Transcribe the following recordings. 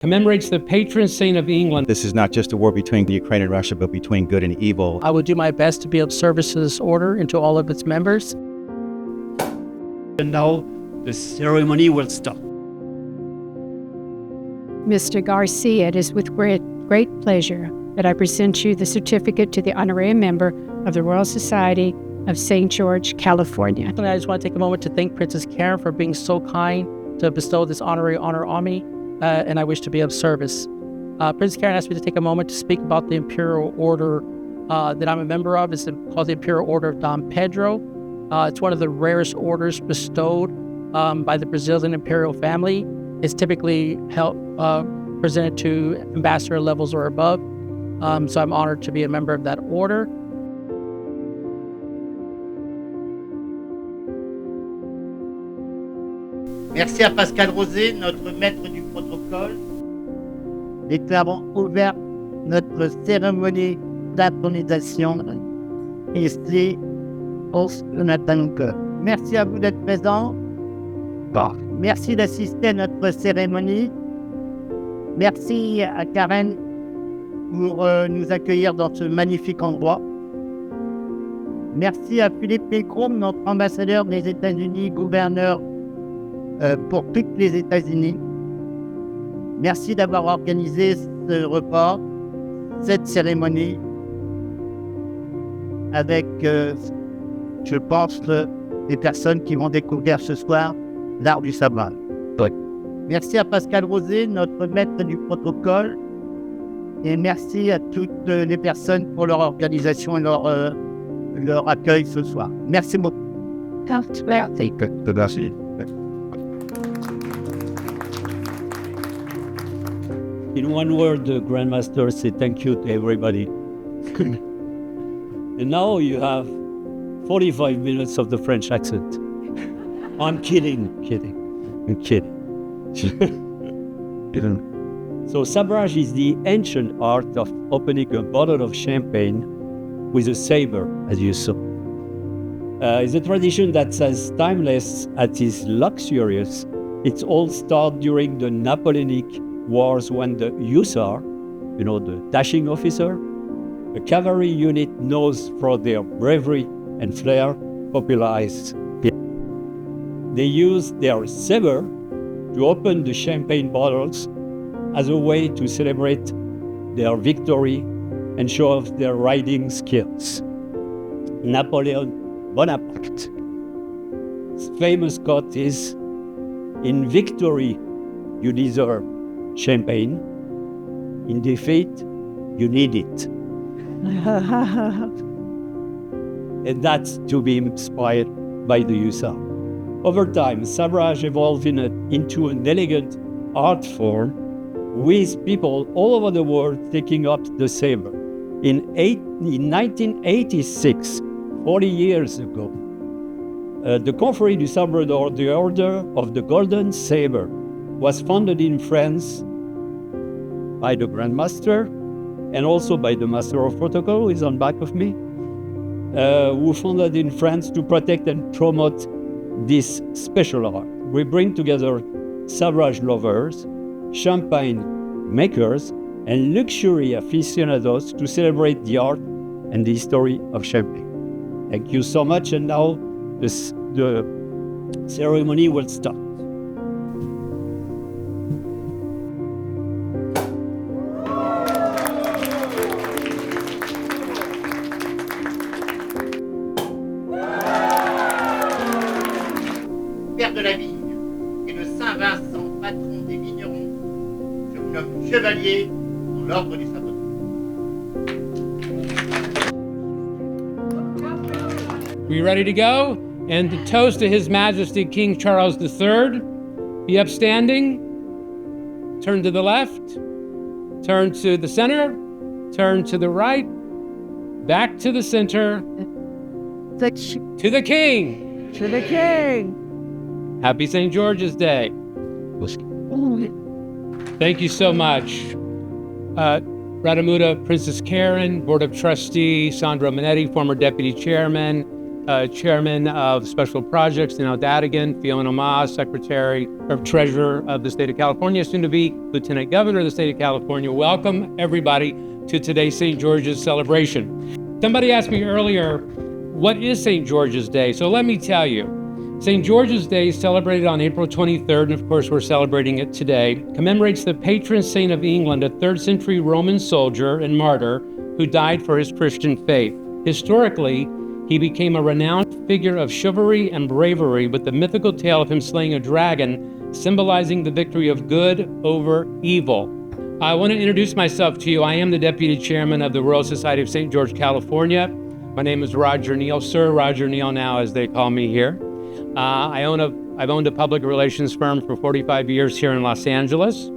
commemorates the patron saint of England. This is not just a war between Ukraine and Russia, but between good and evil. I will do my best to be of service to this order and to all of its members. And now the ceremony will start. Mr. Garcia, it is with great pleasure that I present you the certificate to the honorary member of the Royal Society of St. George, California. And I just want to take a moment to thank Princess Karen for being so kind to bestow this honorary honor on me, and I wish to be of service. Princess Karen asked me to take a moment to speak about the Imperial Order that I'm a member of. It's called the Imperial Order of Dom Pedro. It's one of the rarest orders bestowed by the Brazilian imperial family. It's typically presented to ambassador levels or above. So I'm honored to be a member of that order. Merci à Pascal Rosé, notre maître du protocole. Déclarons ouverte notre cérémonie d'intronisation ici au Nathalie. Merci à vous d'être présents. Merci d'assister à notre cérémonie. Merci à Karen pour nous accueillir dans ce magnifique endroit. Merci à Philippe Milcrom, notre ambassadeur des États-Unis, gouverneur pour toutes les États-Unis. Merci d'avoir organisé ce repas, cette cérémonie, avec, je pense, les personnes qui vont découvrir ce soir l'art du sabre. Oui. Merci à Pascal Rosé, notre maître du protocole, et merci à toutes les personnes pour leur organisation et leur accueil ce soir. Merci beaucoup. Merci. In one word, the Grandmaster said thank you to everybody. And now you have 45 minutes of the French accent. I'm kidding. So sabrage is the ancient art of opening a bottle of champagne with a saber, as you saw. It's a tradition that's as timeless as it is luxurious. It all started during the Napoleonic Wars when the hussar, the dashing officer, a cavalry unit known for their bravery and flair, popularized. They used their saber to open the champagne bottles as a way to celebrate their victory and show off their riding skills. Napoleon Bonaparte's famous quote is, "In victory, you deserve champagne. In defeat, you need it." And that's to be inspired by the hussar. Over time, sabrage evolved into an elegant art form with people all over the world taking up the saber. In 1986, 40 years ago, the Confrérie du Sabre d'Or, the Order of the Golden Saber, was founded in France by the Grandmaster and also by the Master of Protocol, who is on back of me, who founded in France to protect and promote this special art. We bring together sabrage lovers, champagne makers, and luxury aficionados to celebrate the art and the history of champagne. Thank you so much, and now the ceremony will start. Père de la vigne et de Saint-Vincent, patron des vignerons, je vous nomme chevalier dans l'ordre du sabre. We ready to go? And to toast to His Majesty King Charles III, be upstanding, turn to the left, turn to the center, turn to the right, back to the center, to the King. To the King. Happy St. George's Day. Thank you so much. Radamuda, Princess Karen, Board of Trustee, Sandro Minetti, former Deputy Chairman, Chairman of Special Projects, Danelle Dadigan, Fiona Ma, Secretary or Treasurer of the State of California, soon to be Lieutenant Governor of the State of California. Welcome, everybody, to today's St. George's celebration. Somebody asked me earlier, what is St. George's Day? So let me tell you. St. George's Day is celebrated on April 23rd, and of course we're celebrating it today, commemorates the patron saint of England, a 3rd century Roman soldier and martyr who died for his Christian faith. Historically, he became a renowned figure of chivalry and bravery with the mythical tale of him slaying a dragon, symbolizing the victory of good over evil. I want to introduce myself to you. I am the Deputy Chairman of the Royal Society of St. George, California. My name is Roger Neal, Sir Roger Neal now, as they call me here. I've owned a public relations firm for 45 years here in Los Angeles.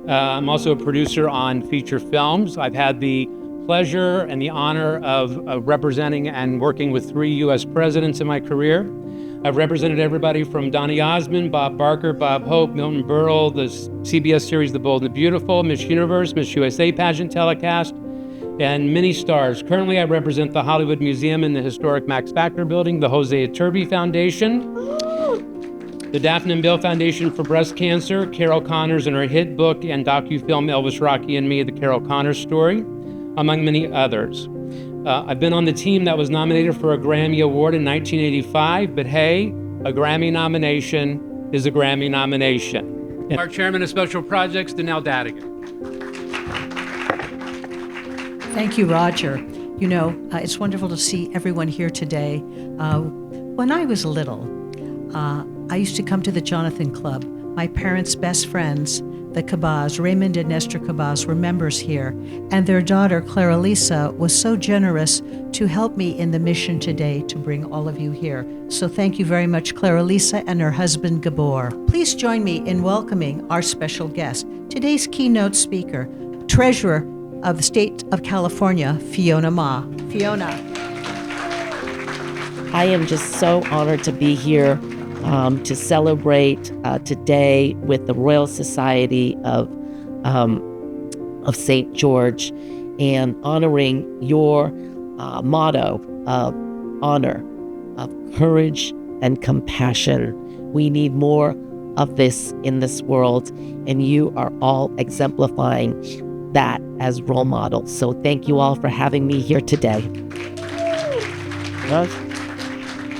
I'm also a producer on feature films. I've had the pleasure and the honor of representing and working with 3 U.S. presidents in my career. I've represented everybody from Donny Osmond, Bob Barker, Bob Hope, Milton Berle, the CBS series The Bold and the Beautiful, Miss Universe, Miss USA pageant telecast, and many stars. Currently, I represent the Hollywood Museum in the historic Max Factor Building, the Jose Iturbe Foundation, the Daphne and Bill Foundation for Breast Cancer, Carol Connors and her hit book and docu-film Elvis, Rocky and Me, The Carol Connors Story, among many others. I've been on the team that was nominated for a Grammy Award in 1985, but hey, a Grammy nomination is a Grammy nomination. And our Chairman of Special Projects, Danelle Dadigan. Thank you, Roger. You know, it's wonderful to see everyone here today. When I was little, I used to come to the Jonathan Club. My parents' best friends, the Cabas, Raymond and Nestor Cabas, were members here, and their daughter, Clara Lisa, was so generous to help me in the mission today to bring all of you here. So thank you very much, Clara Lisa and her husband, Gabor. Please join me in welcoming our special guest, today's keynote speaker, Treasurer of the State of California, Fiona Ma. Fiona. I am just so honored to be here to celebrate today with the Royal Society of St. George and honoring your motto of honor, of courage and compassion. We need more of this in this world, and you are all exemplifying that as role models. So thank you all for having me here today.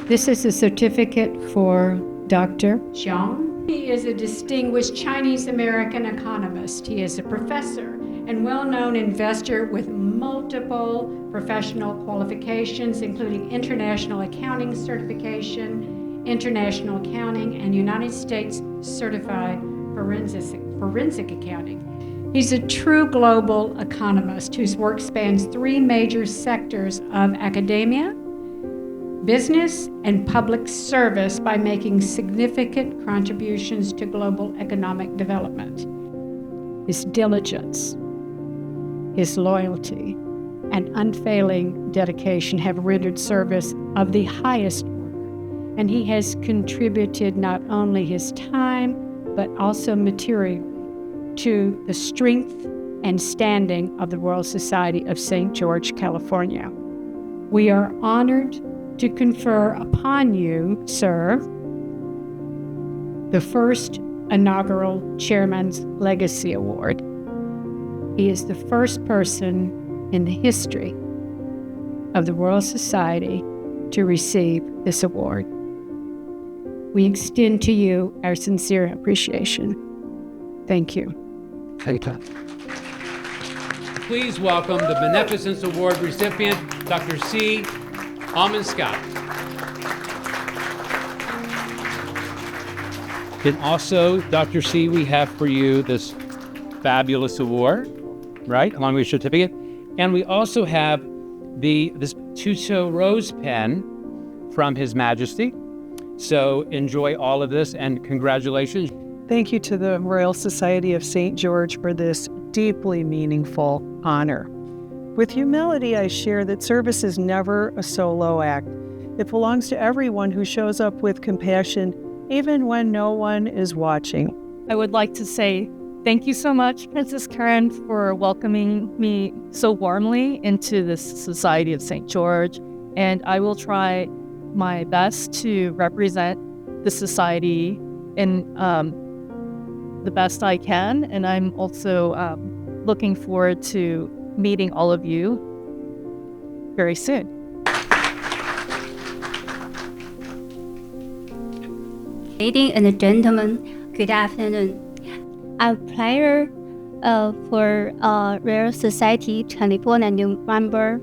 This is a certificate for Dr. Zhang. He is a distinguished Chinese-American economist. He is a professor and well-known investor with multiple professional qualifications, including international accounting certification, international accounting, and United States certified forensic accounting. He's a true global economist whose work spans 3 major sectors of academia, business, and public service by making significant contributions to global economic development. His diligence, his loyalty, and unfailing dedication have rendered service of the highest order, and he has contributed not only his time, but also materially to the strength and standing of the Royal Society of St. George, California. We are honored to confer upon you, sir, the first inaugural Chairman's Legacy Award. He is the first person in the history of the Royal Society to receive this award. We extend to you our sincere appreciation. Thank you. Please welcome the Beneficence Award recipient, Dr. C. Almond Scott. And also, Dr. C, we have for you this fabulous award, right, along with your certificate. And we also have this Tuto Rose pen from His Majesty. So enjoy all of this and congratulations. Thank you to the Royal Society of St. George for this deeply meaningful honor. With humility, I share that service is never a solo act. It belongs to everyone who shows up with compassion, even when no one is watching. I would like to say thank you so much, Princess Karen, for welcoming me so warmly into this Society of St. George, and I will try my best to represent the society in the best I can. And I'm also looking forward to meeting all of you very soon. Ladies and gentlemen, good afternoon. I'm pleasure for Royal Society California new member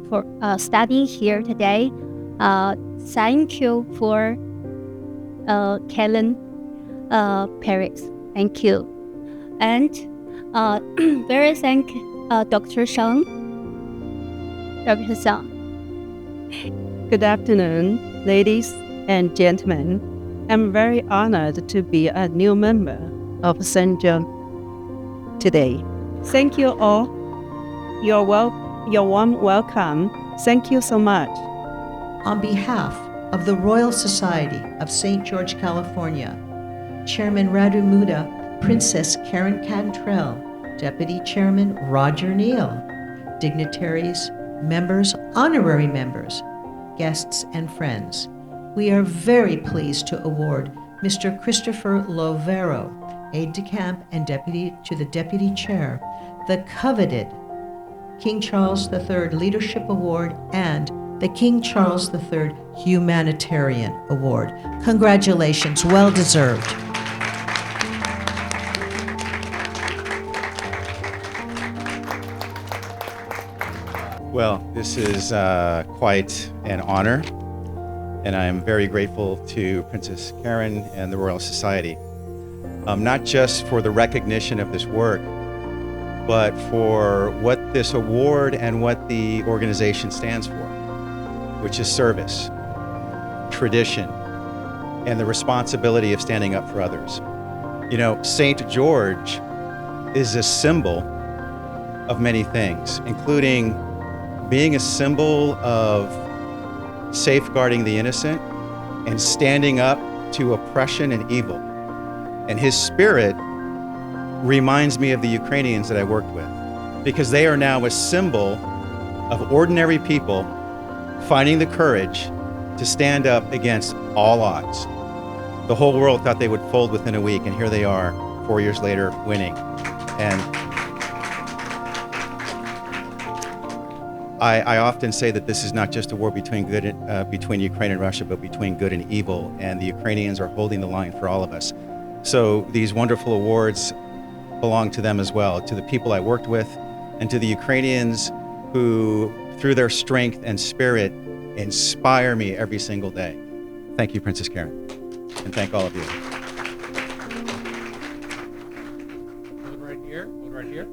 for studying here today. Thank you for Kellen Paris. Thank you. And very thank Dr. Shang. Dr. Shang. Good afternoon, ladies and gentlemen. I'm very honored to be a new member of St. John today. Thank you all. Your warm welcome. Thank you so much. On behalf of the Royal Society of St. George, California, Chairman Radu Muda, Princess Karen Cantrell, Deputy Chairman Roger Neal, dignitaries, members, honorary members, guests, and friends, we are very pleased to award Mr. Christopher Lovero, aide-de-camp and deputy to the Deputy Chair, the coveted King Charles III Leadership Award and the King Charles III Humanitarian Award. Congratulations, well deserved. Well, this is quite an honor, and I am very grateful to Princess Karen and the Royal Society, not just for the recognition of this work, but for what this award and what the organization stands for, which is service, tradition, and the responsibility of standing up for others. You know, St. George is a symbol of many things, including being a symbol of safeguarding the innocent and standing up to oppression and evil. And his spirit reminds me of the Ukrainians that I worked with, because they are now a symbol of ordinary people finding the courage to stand up against all odds. The whole world thought they would fold within a week, and here they are 4 years later winning. And I often say that this is not just a war between between Ukraine and Russia, but between good and evil, and the Ukrainians are holding the line for all of us. So these wonderful awards belong to them as well, to the people I worked with, and to the Ukrainians who, through their strength and spirit, inspire me every single day. Thank you, Princess Karen, and thank all of you. Hold right here. Hold right here.